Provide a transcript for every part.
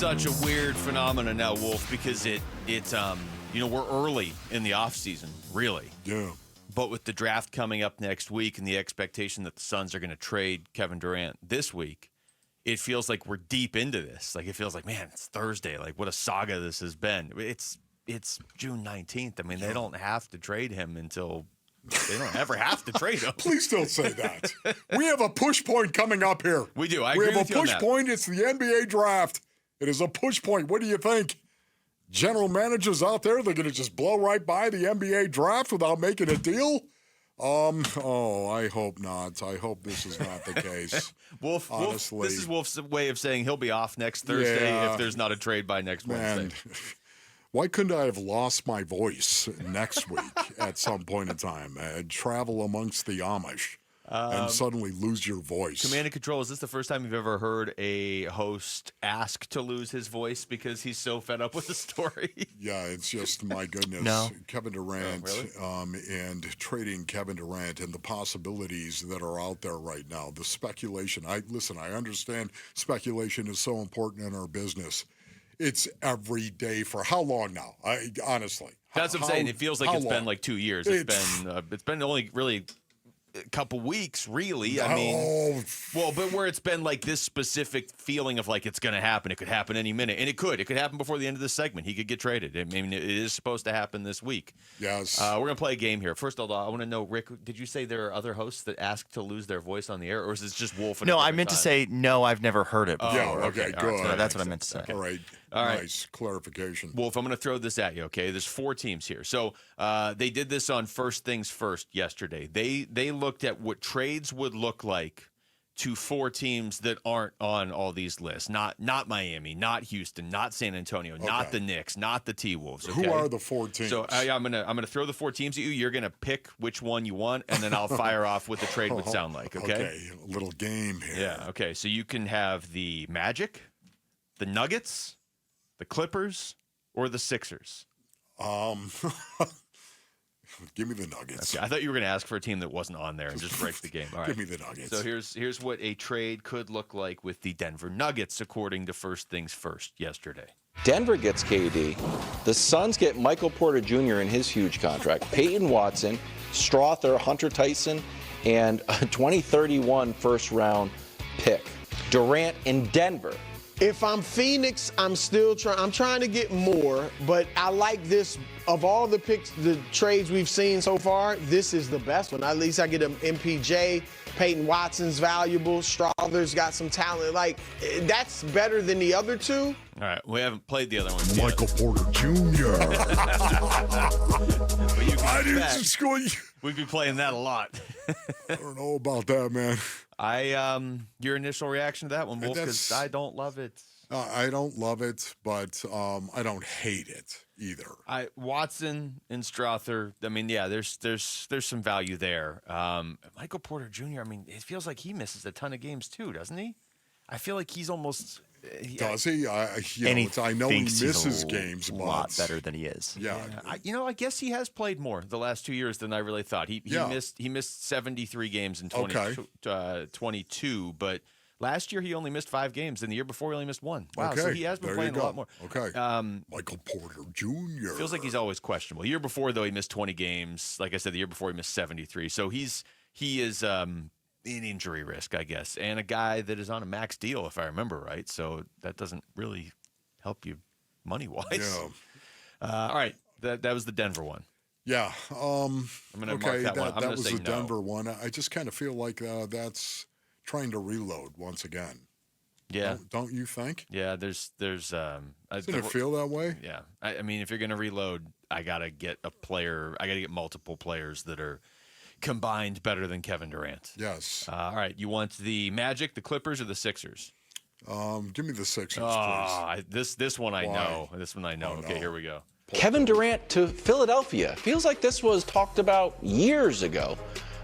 such a weird phenomenon now, Wolf, because we're early in the offseason, really. Yeah. But with the draft coming up next week and the expectation that the Suns are going to trade Kevin Durant this week, it feels like we're deep into this. Like, it feels like, man, it's Thursday. Like, what a saga this has been. It's June 19th. I mean, they don't have to trade him until they don't ever have to trade him. Please don't say that. We have a push point coming up here. We do. I we agree have with a you on push that. point. It's the NBA draft. It is a push point. What do you think? General managers out there, they're going to just blow right by the NBA draft without making a deal? I hope not. I hope this is not the case. Wolf, honestly. This is Wolf's way of saying he'll be off next Thursday if there's not a trade by next Wednesday. Why couldn't I have lost my voice next week at some point in time and travel amongst the Amish and suddenly lose your voice? Command and Control, is this the first time you've ever heard a host ask to lose his voice because he's so fed up with the story? Yeah, it's just, my goodness. No. Kevin Durant really? And trading Kevin Durant and the possibilities that are out there right now, the speculation. I understand speculation is so important in our business. It's every day for how long now? Honestly. That's what I'm saying. It feels like it's been like 2 years. It's been only really a couple weeks, really. I mean, but where it's been like this specific feeling of like it's going to happen. It could happen any minute, and it could. It could happen before the end of this segment. He could get traded. I mean, it is supposed to happen this week. Yes. We're going to play a game here. First of all, I want to know, Rick, did you say there are other hosts that ask to lose their voice on the air, or is this just Wolf? No, I meant to say no. I've never heard it before. Yeah. Okay. Good. So that's what I meant to say. All right. All right. Nice clarification. Wolf, I'm going to throw this at you, okay? There's 4 teams here. So they did this on First Things First yesterday. They looked at what trades would look like to 4 teams that aren't on all these lists. Not Miami, not Houston, not San Antonio, not the Knicks, not the T-Wolves. Okay? Who are the 4 teams? So I'm gonna throw the 4 teams at you. You're gonna pick which one you want, and then I'll fire off what the trade would sound like. Okay. Okay. A little game here. Yeah. Okay. So you can have the Magic, the Nuggets, the Clippers, or the Sixers. Give me the Nuggets. Okay, I thought you were going to ask for a team that wasn't on there and just break the game. All right. Give me the Nuggets. So here's what a trade could look like with the Denver Nuggets, according to First Things First yesterday. Denver gets KD. The Suns get Michael Porter Jr. in his huge contract. Peyton Watson, Strother, Hunter Tyson, and a 2031 first-round pick. Durant in Denver. If I'm Phoenix, I'm trying to get more, but I like this. Of all the picks, the trades we've seen so far, this is the best one. At least I get an MPJ. Peyton Watson's valuable. Strother's got some talent. Like, that's better than the other 2. All right. We haven't played the other ones Michael Porter Jr. I didn't school you. We'd be playing that a lot. I don't know about that, man. Your initial reaction to that one, Wolf, because I don't love it. I don't love it, but I don't hate it either. Watson and Strother, I mean, yeah, there's some value there. Michael Porter Jr., I mean, it feels like he misses a ton of games too, doesn't he? I feel like he's almost. Does he? I know he misses games, a but lot better than he is. Yeah. I guess he has played more the last 2 years than I really thought. He missed 73 games in 2022, but last year he only missed 5 games, and the year before he only missed 1. Wow, okay. So he has been playing a lot more. Okay. Michael Porter Jr. Feels like he's always questionable. The year before, though, he missed 20 games. Like I said, the year before he missed 73. So he is an injury risk, I guess, and a guy that is on a max deal, if I remember right. So that doesn't really help you money-wise. Yeah. All right, that was the Denver one. Yeah. I'm going to mark that one. I'm that going to was say the Denver one. I just kind of feel like that's trying to reload once again. Yeah. Don't you think? Yeah, there's Doesn't it feel that way? Yeah. I mean, if you're going to reload, I got to get multiple players that are combined better than Kevin Durant. Yes. All right. You want the Magic, the Clippers, or the Sixers? Give me the Sixers, please. This one I know. This one I know. Okay, here we go. Kevin Durant to Philadelphia. Feels like this was talked about years ago.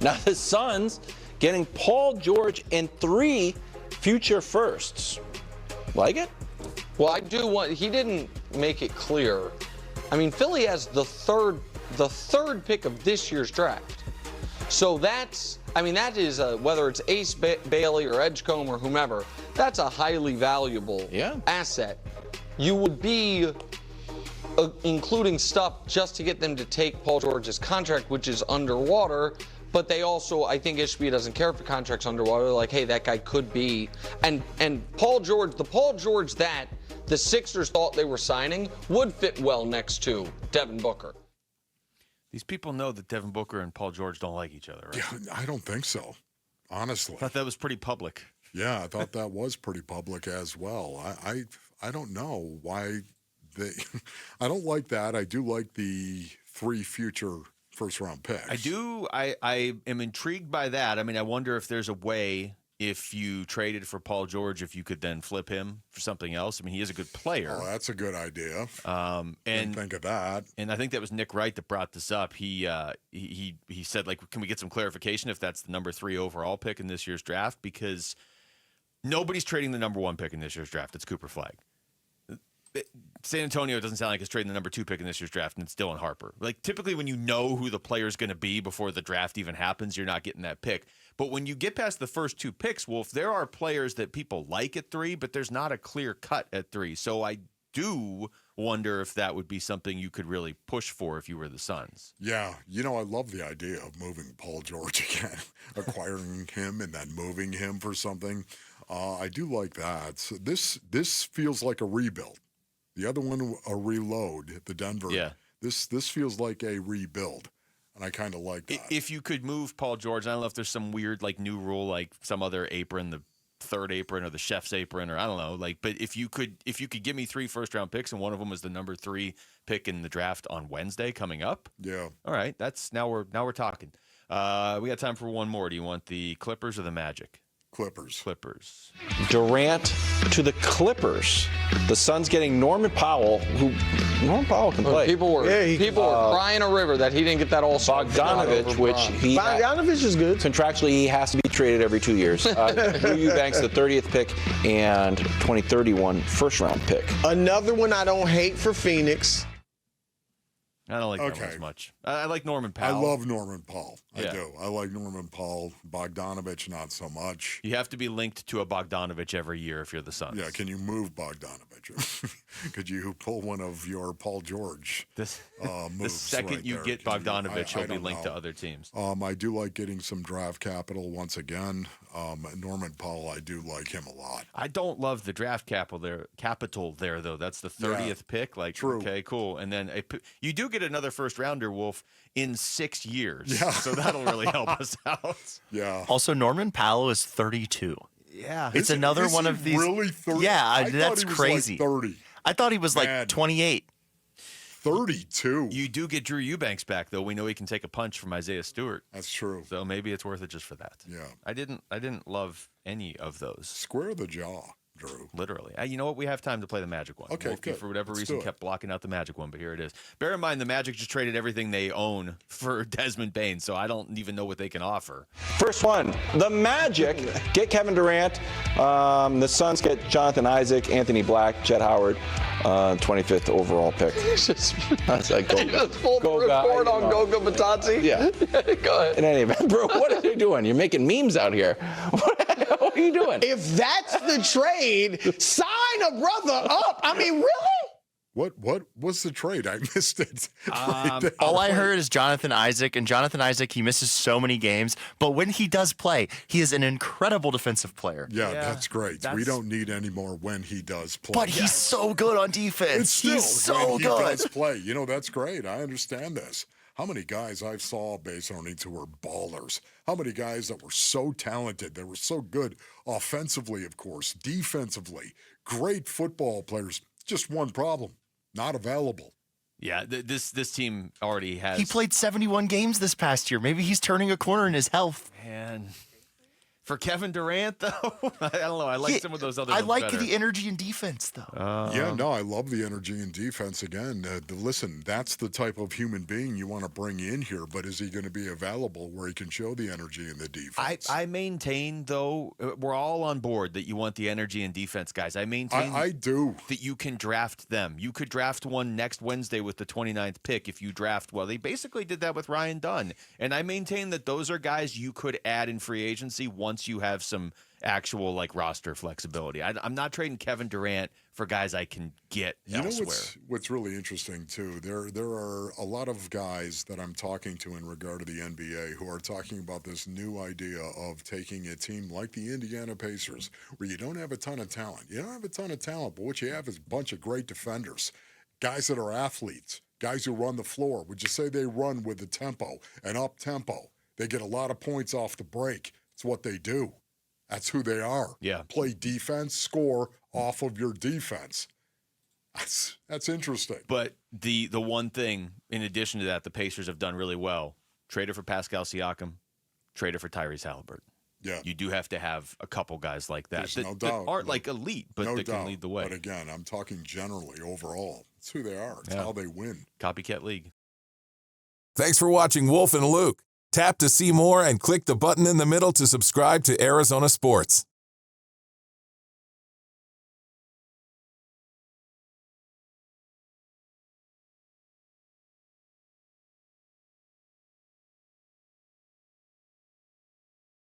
Now the Suns getting Paul George and 3 future firsts. Like it? Well, I do want. He didn't make it clear. I mean, Philly has the third pick of this year's draft. So that is whether it's Ace Bailey or Edgecombe or whomever. That's a highly valuable asset. you would be including stuff just to get them to take Paul George's contract, which is underwater. But they also, I think Ishbia doesn't care if the contract's underwater. They're like, hey, that guy could be. And Paul George, the Paul George that the Sixers thought they were signing would fit well next to Devin Booker. These people know that Devin Booker and Paul George don't like each other, right? Yeah, I don't think so, honestly. I thought that was pretty public. Yeah, I thought that was pretty public as well. I don't know why they. I don't like that. I do like the 3 future first-round picks. I do. I am intrigued by that. I mean, I wonder if there's a way, if you traded for Paul George, if you could then flip him for something else. I mean, he is a good player. Oh, that's a good idea. And Didn't think of that. And I think that was Nick Wright that brought this up. He said, like, can we get some clarification if that's the number 3 overall pick in this year's draft? Because nobody's trading the number 1 pick in this year's draft. It's Cooper Flagg. San Antonio doesn't sound like it's trading the number 2 pick in this year's draft, and it's Dylan Harper. Like, typically when you know who the player's going to be before the draft even happens, you're not getting that pick. But when you get past the first 2 picks, Wolf, there are players that people like at 3, but there's not a clear cut at 3. So I do wonder if that would be something you could really push for if you were the Suns. Yeah, I love the idea of moving Paul George again, acquiring him and then moving him for something. I do like that. So this feels like a rebuild. The other one, a reload, the Denver. Yeah. This feels like a rebuild, and I kind of like that. If you could move Paul George, I don't know if there's some weird like new rule, like some other apron, the 3rd apron or the chef's apron, or I don't know. Like, but if you could give me 3 first-round picks and one of them was the number 3 pick in the draft on Wednesday coming up. Yeah. All right, that's now we're talking. We got time for one more. Do you want the Clippers or the Magic? Clippers. Durant to the Clippers. The Suns getting Norman Powell, Norman Powell can play. People were crying a river that he didn't get that all-star. Bogdanovich, which Bogdanovich is good. Contractually, he has to be traded every 2 years. Drew Eubanks, the 30th pick, and 2031 first-round pick. Another one I don't hate for Phoenix. I don't like that one as much. I like Norman Powell. I love Norman Powell. Yeah. I do. I like Norman Powell. Bogdanovich, not so much. You have to be linked to a Bogdanovich every year if you're the Suns. Yeah, can you move Bogdanovich? Could you pull one of your Paul George the moves second right you there? get Can you? Bogdanovich, he'll be don't linked know. to other teams. I do like getting some draft capital once again. Norman Powell, I do like him a lot. I don't love the draft capital there though. That's the 30th pick. Like, True. Okay, cool. And then you do get another first rounder, Wolf, in 6 years. Yeah. So that'll really help us out. Yeah. Also, Norman Powell is 32. Yeah. It's another one of these. Really 30? Yeah, I thought that's he was crazy. Like 30. I thought he was like Man. 28. 32. You do get Drew Eubanks back though. We know he can take a punch from Isaiah Stewart. That's true. So maybe it's worth it just for that. Yeah. I didn't love any of those. Square the jaw, Drew. Literally. You know what? We have time to play the Magic one. Okay, Wolfie, good. for whatever Let's reason, do it. kept blocking out the Magic one, but here it is. Bear in mind, the Magic just traded everything they own for Desmond Bane, so I don't even know what they can offer. First one, the Magic get Kevin Durant. The Suns get Jonathan Isaac, Anthony Black, Chet Howard, 25th overall pick. That's like He just pulled the report on Goga Batati. Yeah. Go ahead. In any event, bro, what are you doing? You're making memes out here. What are you doing? If that's the trade, sign a brother up. I mean, really? What was the trade? I missed it. All I heard is Jonathan Isaac, and Jonathan Isaac, he misses so many games, but when he does play, he is an incredible defensive player. Yeah, that's great. We that's- don't need any more when he does play. But he's so good on defense. It's still He's so when he good. does play. That's great. I understand this. How many guys I saw base earnings who were ballers? How many guys that were so talented, they were so good offensively, of course, defensively, great football players. Just one problem: not available. Yeah, this team already has. He played 71 games this past year. Maybe he's turning a corner in his health. Man. For Kevin Durant, though, I don't know. I like some of those other I ones like better. the energy and defense, though. I love the energy and defense again. Listen, that's the type of human being you want to bring in here, but is he going to be available where he can show the energy and the defense? I maintain, though, we're all on board that you want the energy and defense guys. I maintain I do. that you can draft them. You could draft one next Wednesday with the 29th pick if you draft well. They basically did that with Ryan Dunn. And I maintain that those are guys you could add in free agency once once you have some actual like roster flexibility. I'm not trading Kevin Durant for guys I can get elsewhere. Know what's really interesting too? There are a lot of guys that I'm talking to in regard to the NBA who are talking about this new idea of taking a team like the Indiana Pacers, where you don't have a ton of talent. You don't have a ton of talent, but what you have is a bunch of great defenders, guys that are athletes, guys who run the floor. Would you say they run with the tempo and up tempo? They get a lot of points off the break. It's what they do. That's who they are. Yeah. Play defense, score off of your defense. That's interesting. But the one thing, in addition to that, the Pacers have done really well. Traded for Pascal Siakam, traded for Tyrese Halliburton. Yeah. You do have to have a couple guys like that. There's no doubt. That aren't like elite, but No that doubt. can lead the way. But again, I'm talking generally, overall. It's who they are. It's Yeah. how they win. Copycat league. Thanks for watching Wolf and Luke. Tap to see more and click the button in the middle to subscribe to Arizona Sports.